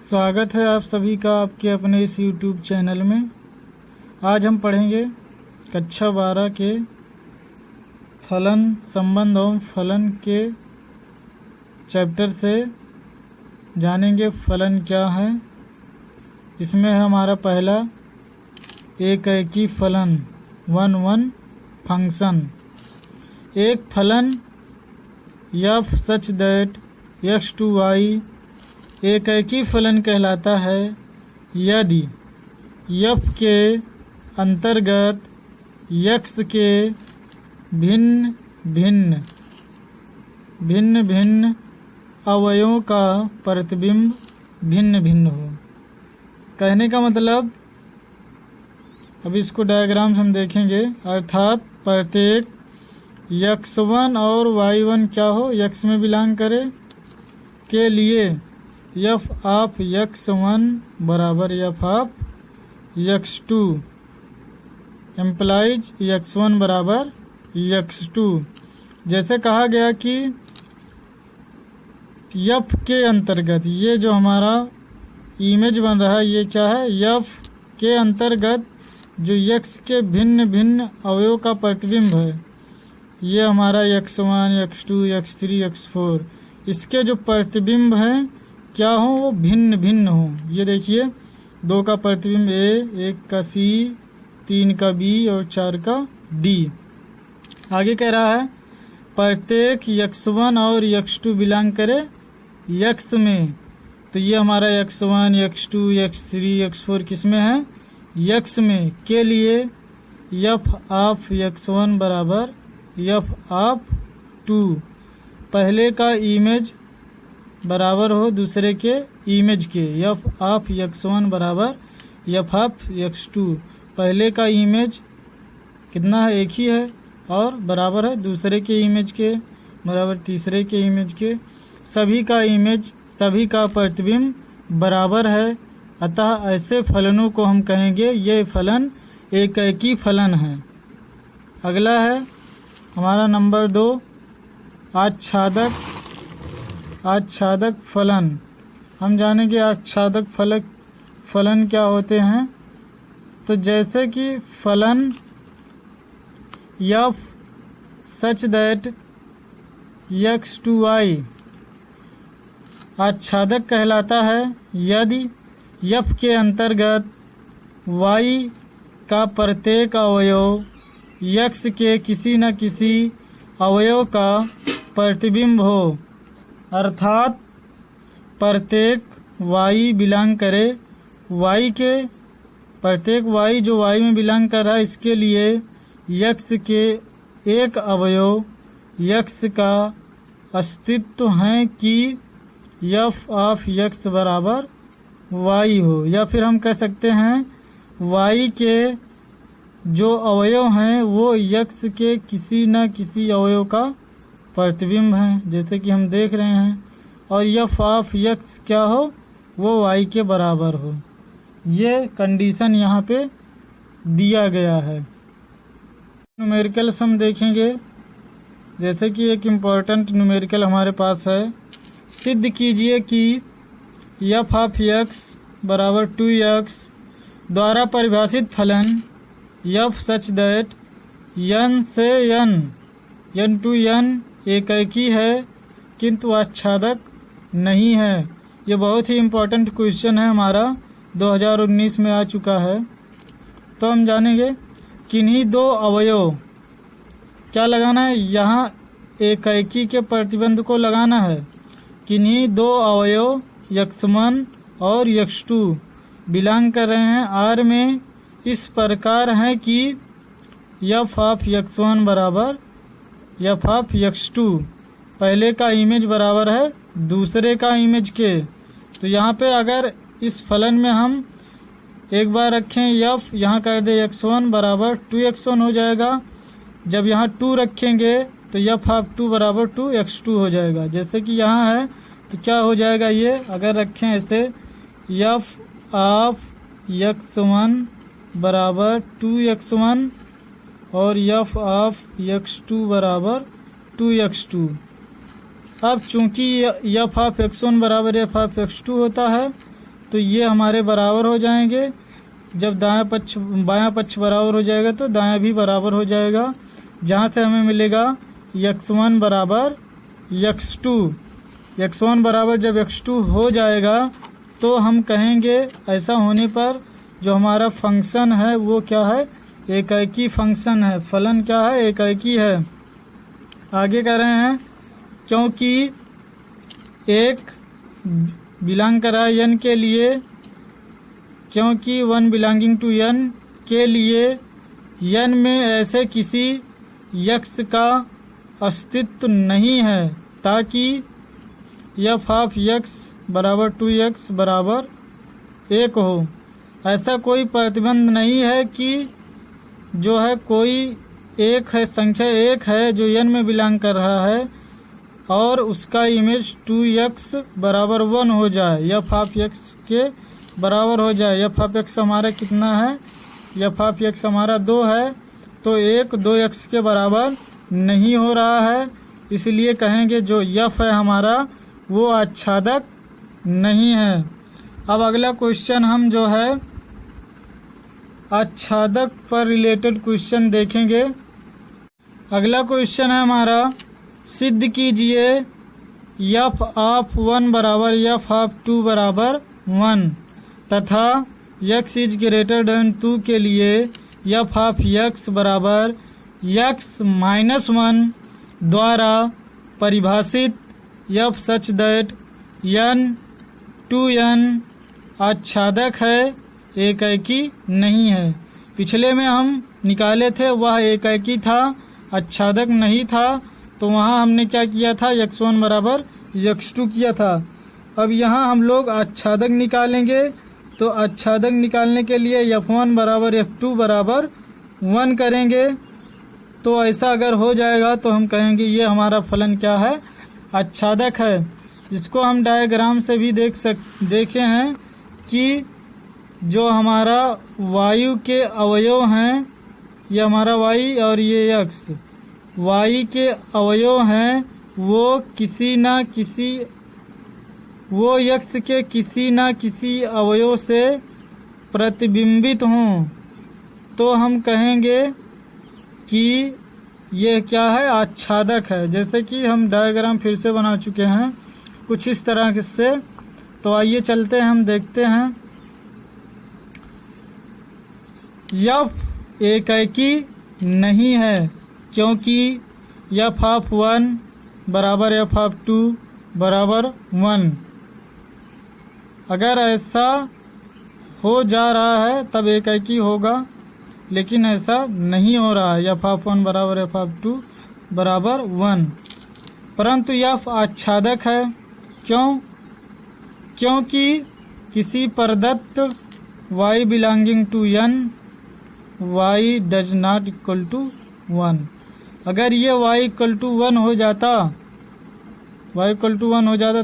स्वागत है आप सभी का आपके अपने इस YouTube चैनल में। आज हम पढ़ेंगे कक्षा 12 के फलन संबंध एवं फलन के चैप्टर से जानेंगे फलन क्या है। इसमें है हमारा पहला एकैकी फलन 1 फंक्शन। एक फलन f such that x to y एकैकी फलन कहलाता है यदि f के अंतर्गत x के भिन्न भिन्न अवयवों का प्रतिबिंब भिन्न भिन्न हो। कहने का मतलब, अब इसको डायग्राम से हम देखेंगे, अर्थात प्रत्येक x1 और y1 क्या हो, x में बिलोंग करे के लिए f ऑफ x1 बराबर f of x2 employees x1 बराबर x2। जैसे कहा गया कि f के अंतर्गत, ये जो हमारा इमेज बन रहा है ये क्या है, f के अंतर्गत जो x के भिन्न भिन्न अवयव का प्रतिबिंब है, ये हमारा x1 x2 x3 x4, इसके जो प्रतिबिंब हैं क्या हो, वो भिन्न भिन्न हो। ये देखिए 2 का प्रतिबिंब A, 1 का C, 3 का B और 4 का D। आगे कह रहा है प्रत्येक x1 और x2 बिलोंग करे x में, तो ये हमारा x1 x2 x3 x4 किस में है, x में, के लिए f ऑफ x1 बराबर f ऑफ 2, पहले का इमेज बराबर हो दूसरे के इमेज के, f ऑफ x1 बराबर f ऑफ x2, पहले का इमेज कितना है, एक ही है, और बराबर है दूसरे के इमेज के बराबर तीसरे के इमेज के, सभी का इमेज सभी का प्रतिबिंब बराबर है। अतः ऐसे फलनों को हम कहेंगे ये फलन एकैकी फलन है। अगला है हमारा नंबर 2, आच्छादक फलन। हम जानेंगे आच्छादक फलन क्या होते हैं। तो जैसे कि फलन f such that x to y आच्छादक कहलाता है यदि f के अंतर्गत y का प्रत्येक अवयव x के किसी न किसी अवयव का प्रतिबिंब हो, अर्थात प्रत्येक y बिलोंग करे y के, प्रत्येक y जो y में बिलोंग कर रहा है इसके लिए x के एक अवयव x का अस्तित्व है कि f ऑफ x बराबर y हो, या फिर हम कह सकते हैं y के जो अवयव हैं वो x के किसी न किसी अवयव का प्रतिबिंब है, जैसे कि हम देख रहे हैं, और f ऑफ x क्या हो, वो y के बराबर हो। ये कंडीशन यहाँ पे दिया गया है। न्यूमेरिकल सम देखेंगे, जैसे कि एक इम्पॉर्टेंट न्यूमेरिकल हमारे पास है, सिद्ध कीजिए कि f ऑफ x बराबर 2x द्वारा परिभाषित फलन f सच दैट n से n टू n एकैकी है किंतु आच्छादक नहीं है। ये बहुत ही इम्पोर्टेंट क्वेश्चन है, हमारा 2019 में आ चुका है। तो हम जानेंगे किन्हीं 2 अवयव क्या लगाना है, यहाँ एकैकी के प्रतिबंध को लगाना है। किन्हीं 2 अवयव x1 और x2 बिलोंग कर रहे हैं R में, इस प्रकार है कि f ऑफ x1 बराबर f ऑफ x2, पहले का इमेज बराबर है दूसरे का इमेज के। तो यहाँ पे अगर इस फलन में हम एक बार रखें f, यहाँ कर दे x1 बराबर 2x1 हो जाएगा। जब यहाँ 2 रखेंगे तो f ऑफ 2 बराबर 2x2 हो जाएगा। जैसे कि यहाँ है तो क्या हो जाएगा, ये अगर रखें ऐसे f ऑफ x1 बराबर 2x1 और f ऑफ x2 बराबर 2x2। अब चूंकि f ऑफ x1 बराबर f ऑफ x2 होता है, तो ये हमारे बराबर हो जाएंगे। जब बायां पक्ष बराबर हो जाएगा तो दायां भी बराबर हो जाएगा, जहाँ से हमें मिलेगा x1 बराबर x2। x1 बराबर जब x2 हो जाएगा तो हम कहेंगे ऐसा होने पर जो हमारा फंक्शन है वो क्या है, एकैकी फंक्शन है। फलन क्या है, एकैकी है। आगे कह रहे हैं क्योंकि एक बिलोंग कर रहा है n के लिए, क्योंकि 1 बिलोंगिंग टू n के लिए n में ऐसे किसी x का अस्तित्व नहीं है ताकि f ऑफ x बराबर 2x बराबर 1 हो। ऐसा कोई प्रतिबंध नहीं है कि जो है कोई एक है, संख्या एक है जो n में बिलोंग कर रहा है और उसका इमेज 2x बराबर 1 हो जाए, f ऑफ x के बराबर हो जाए। f ऑफ x हमारा कितना है, f ऑफ x हमारा 2 है, तो 1 2x के बराबर नहीं हो रहा है, इसलिए कहेंगे जो f है हमारा वो आच्छादक नहीं है। अब अगला क्वेश्चन हम जो है आच्छादक पर रिलेटेड क्वेश्चन देखेंगे। अगला क्वेश्चन है हमारा, सिद्ध कीजिए f ऑफ 1 बराबर f ऑफ 2 बराबर 1 तथा x इज ग्रेटर देन 2 के लिए f ऑफ x बराबर x माइनस 1 द्वारा परिभाषित f such that n 2n आच्छादक है, एकैकी नहीं है। पिछले में हम निकाले थे वह एकैकी था, आच्छादक नहीं था, तो वहाँ हमने क्या किया था, x1 बराबर x2 किया था। अब यहाँ हम लोग आच्छादक निकालेंगे, तो आच्छादक निकालने के लिए f1 बराबर f2 बराबर 1 करेंगे। तो ऐसा अगर हो जाएगा तो हम कहेंगे ये हमारा फलन क्या है, आच्छादक है। जिसको हम डायग्राम से भी देखे हैं कि जो हमारा वायु के अवयव हैं, ये हमारा y और ये x, y के अवयव हैं वो x के किसी ना किसी अवयव से प्रतिबिंबित हों, तो हम कहेंगे कि ये क्या है, आच्छादक है। जैसे कि हम डायग्राम फिर से बना चुके हैं कुछ इस तरह से, तो आइए चलते हैं, हम देखते हैं। f एकैकी नहीं है क्योंकि f ऑफ 1 बराबर f ऑफ 2 बराबर 1। अगर ऐसा हो जा रहा है तब एकैकी होगा, लेकिन ऐसा नहीं हो रहा है। f ऑफ 1 बराबर f ऑफ 2 बराबर 1, परंतु f आच्छादक है। क्योंकि किसी प्रदत्त y belonging to n y does not equal to 1। अगर ये y इक्वल टू 1 हो जाता,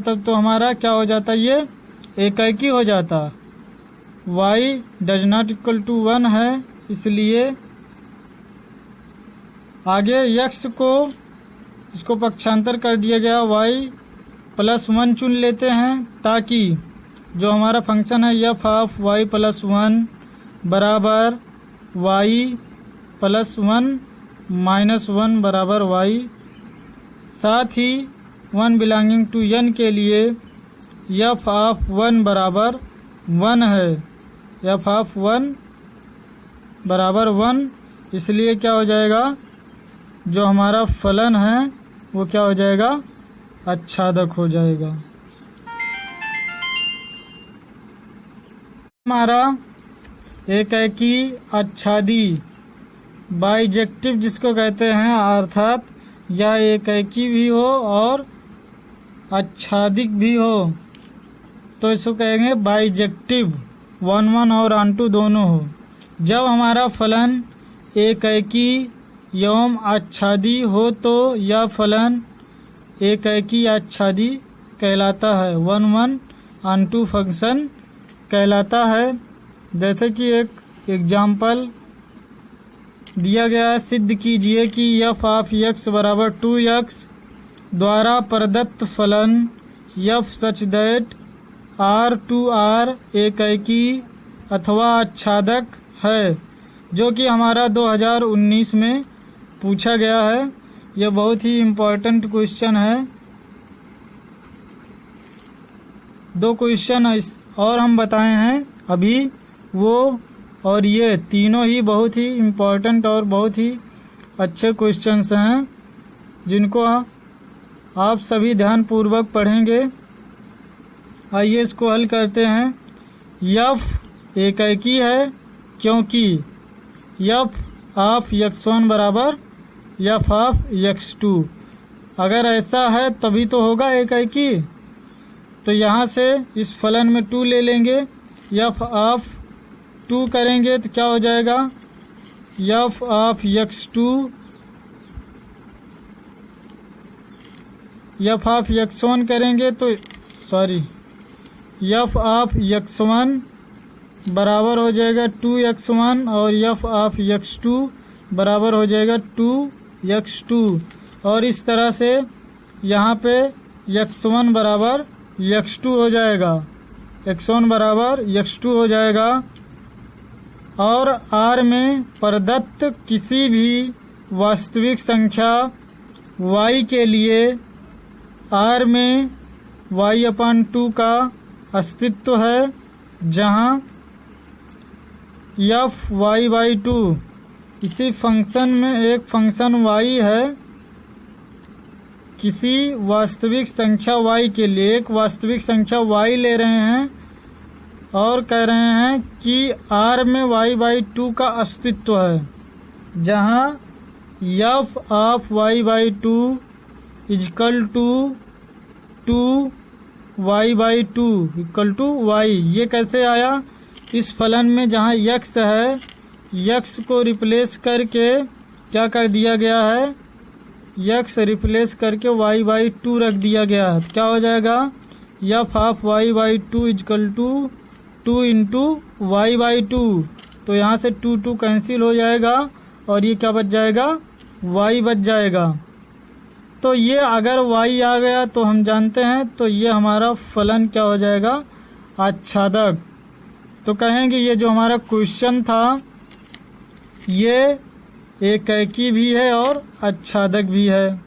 तब तो हमारा क्या हो जाता, ये एकैकी हो जाता। y does not equal to 1 है, इसलिए आगे x को इसको पक्षांतर कर दिया गया, y प्लस 1 चुन लेते हैं ताकि जो हमारा फंक्शन है f ऑफ y प्लस 1 बराबर y प्लस 1 माइनस 1 बराबर y। साथ ही 1 बिलोंगिंग टू n के लिए f ऑफ 1 बराबर 1 है, f ऑफ 1 बराबर 1, इसलिए क्या हो जाएगा, जो हमारा फलन है वो क्या हो जाएगा, आच्छादक हो जाएगा। हमारा एकैकी आच्छादी बाइजेक्टिव जिसको कहते हैं, अर्थात या एकैकी भी हो और आच्छादिक भी हो, तो इसको कहेंगे बाइजेक्टिव, 1 1 और ऑन टू दोनों हो। जब हमारा फलन एकैकी एवं आच्छादी हो तो यह फलन एकैकी आच्छादी कहलाता है, 1 1 ऑन टू फंक्शन कहलाता है। जैसे कि एक एग्जाम्पल दिया गया है, सिद्ध कीजिए कि f ऑफ x बराबर 2x द्वारा प्रदत्त फलन f सच दैट R2R एकैकी अथवा आच्छादक है, जो कि हमारा 2019 में पूछा गया है। यह बहुत ही इम्पोर्टेंट क्वेश्चन है। 2 क्वेश्चन और हम बताए हैं अभी, वो और ये तीनों ही बहुत ही इम्पोर्टेंट और बहुत ही अच्छे क्वेश्चंस हैं, जिनको आप सभी ध्यानपूर्वक पढ़ेंगे। आइए इसको हल करते हैं। यफ एकैकी है क्योंकि यफ ऑफ x1 बराबर यफ ऑफ x2। अगर ऐसा है तभी तो होगा एकैकी। तो यहाँ से इस फलन में 2 ले लेंगे, यफ ऑफ 2 करेंगे तो क्या हो जाएगा, F of x2 F of x1 करेंगे तो यफ ऑफ x1 बराबर हो जाएगा 2x1 और यफ ऑफ x2 बराबर हो जाएगा 2x2। और इस तरह से यहाँ पे x1 बराबर x2 हो जाएगा, x1 बराबर x2 हो जाएगा। और R में प्रदत्त किसी भी वास्तविक संख्या y के लिए R में y/2 का अस्तित्व है, जहाँ f(y/2) इसी फंक्शन में एक फंक्शन y है। किसी वास्तविक संख्या y के लिए एक वास्तविक संख्या y ले रहे हैं और कह रहे हैं कि R में y/2 का अस्तित्व है, जहाँ f of y/2 equal to 2y/2 equal to y। ये कैसे आया, इस फलन में जहाँ x है, x को रिप्लेस करके क्या कर दिया गया है, x रिप्लेस करके y/2 रख दिया गया है। क्या हो जाएगा, f of y/2 equal to 2 into y/2। तो यहाँ से 2 कैंसिल हो जाएगा और ये क्या बच जाएगा, y बच जाएगा। तो ये अगर y आ गया तो हम जानते हैं, तो ये हमारा फलन क्या हो जाएगा, आच्छादक। तो कहेंगे ये जो हमारा क्वेश्चन था ये एकैकी भी है और आच्छादक भी है।